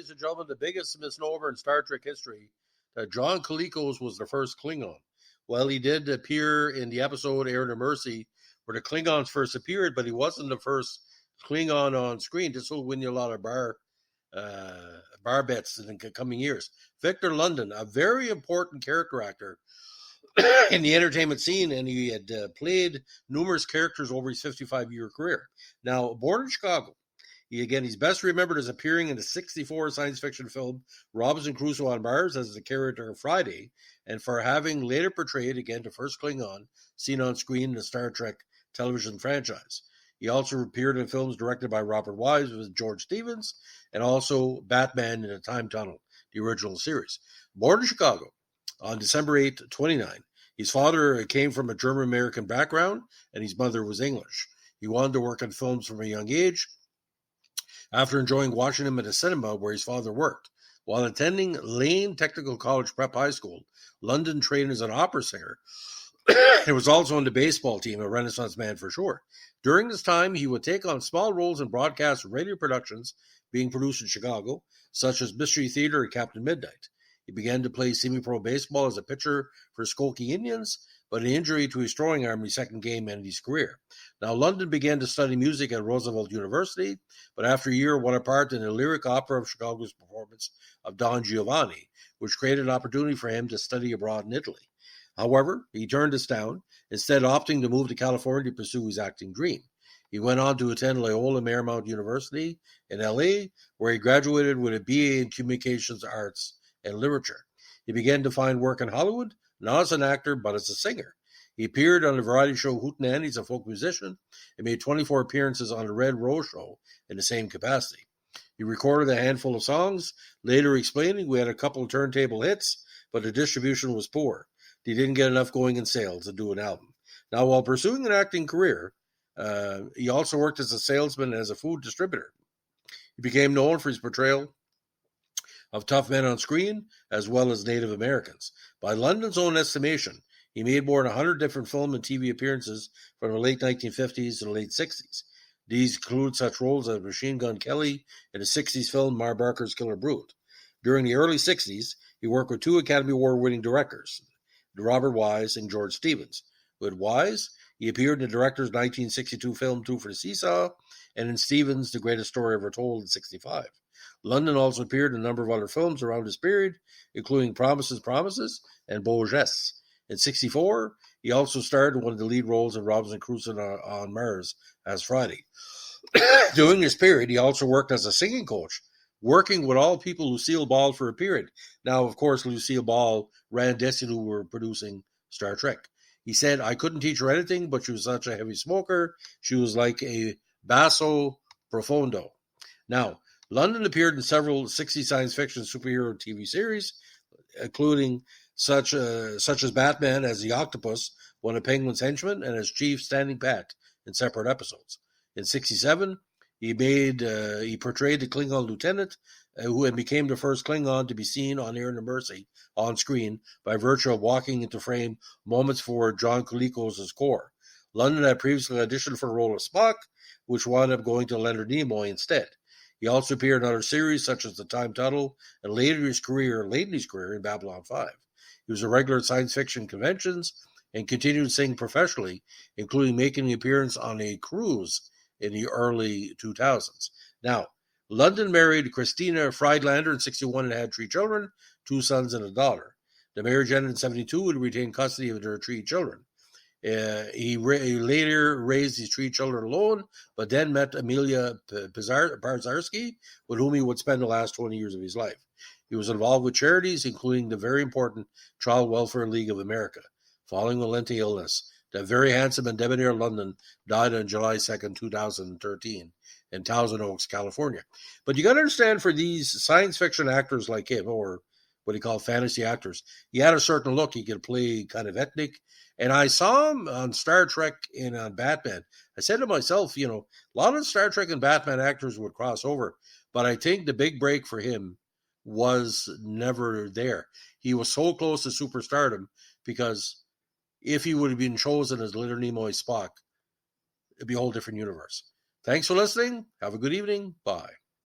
ladies and gentlemen, the biggest misnomer in Star Trek history that John Colicos was the first Klingon. Well, he did appear in the episode Errand Of Mercy where the Klingons first appeared, but he wasn't the first Klingon on screen. This will win you a lot of bar bets in the coming years. Victor Lundin, a very important character actor in the entertainment scene, and he had played numerous characters over his 55-year career. Now, born in Chicago, he's best remembered as appearing in the 1964 science fiction film Robinson Crusoe on Mars as the character Friday, and for having later portrayed, again, the first Klingon seen on screen in the Star Trek television franchise. He also appeared in films directed by Robert Wise with George Stevens, and also Batman in the Time Tunnel, the original series. Born in Chicago on December 8, 1929. His father came from a German-American background, and his mother was English. He wanted to work in films from a young age, after enjoying watching him at a cinema where his father worked. While attending Lane Technical College Prep High School, Lundin trained as an opera singer. He was also on the baseball team, a Renaissance man for sure. During this time, he would take on small roles in broadcast and radio productions being produced in Chicago, such as Mystery Theater and Captain Midnight. He began to play semi-pro baseball as a pitcher for Skokie Indians, but an injury to his throwing arm in his second game ended his career. Now, Lundin began to study music at Roosevelt University, but after a year won a part in the lyric opera of Chicago's performance of Don Giovanni, which created an opportunity for him to study abroad in Italy. However, he turned this down, instead opting to move to California to pursue his acting dream. He went on to attend Loyola Marymount University in L.A., where he graduated with a BA in Communications Arts and Literature. He began to find work in Hollywood, not as an actor, but as a singer. He appeared on the variety show Hootenanny as a folk musician and made 24 appearances on the Red Rose Show in the same capacity. He recorded a handful of songs, later explaining, "We had a couple of turntable hits, but the distribution was poor. They didn't get enough going in sales to do an album." Now, while pursuing an acting career, he also worked as a salesman and as a food distributor. He became known for his portrayal of tough men on screen, as well as Native Americans. By Lundin's own estimation, he made more than 100 different film and TV appearances from the late 1950s to the late 60s. These include such roles as Machine Gun Kelly in the 60s film Mar Barker's Killer Brood. During the early 60s, he worked with two Academy Award-winning directors, Robert Wise and George Stevens. With Wise, he appeared in the director's 1962 film Two for the Seesaw, and in Stevens' The Greatest Story Ever Told in 1965. Lundin also appeared in a number of other films around this period, including Promises, Promises, and Beau Geste. In 1964, he also starred in one of the lead roles in Robinson Crusoe on Mars as Friday. During this period, he also worked as a singing coach, working with all people Lucille Ball for a period. Now, of course, Lucille Ball ran Destiny, who were producing Star Trek. He said, "I couldn't teach her anything, but she was such a heavy smoker. She was like a basso profondo." Now, Lundin appeared in several 60s science fiction superhero TV series, including such as Batman as the Octopus, one of Penguin's henchmen, and as Chief Standing Pat in separate episodes. In 1967, he portrayed the Klingon lieutenant, who became the first Klingon to be seen on Errand Of Mercy on screen by virtue of walking into frame moments before John Colicos' core. Lundin had previously auditioned for the role of Spock, which wound up going to Leonard Nimoy instead. He also appeared in other series such as The Time Tunnel and late in his career in Babylon 5. He was a regular at science fiction conventions and continued to sing professionally, including making an appearance on a cruise in the early 2000s. Now, Lundin married Christina Friedlander in 1961 and had 3 children, 2 sons and a daughter. The marriage ended in 1972 and retained custody of their 3 children. He later raised his 3 children alone, but then met Amelia Parzarski, with whom he would spend the last 20 years of his life. He was involved with charities, including the very important Child Welfare League of America. Following a lengthy illness, the very handsome and debonair Lundin died on July 2nd, 2013, in Thousand Oaks, California. But you got to understand, for these science fiction actors like him, or what he called fantasy actors, he had a certain look. He could play kind of ethnic. And I saw him on Star Trek and on Batman. I said to myself, a lot of Star Trek and Batman actors would cross over, but I think the big break for him was never there. He was so close to superstardom because if he would have been chosen as Leonard Nimoy Spock, it'd be a whole different universe. Thanks for listening. Have a good evening. Bye.